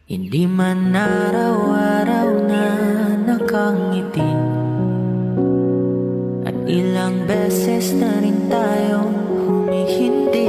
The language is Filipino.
Hindi man araw-araw na nakangiti, at ilang beses na rin tayong humihindi.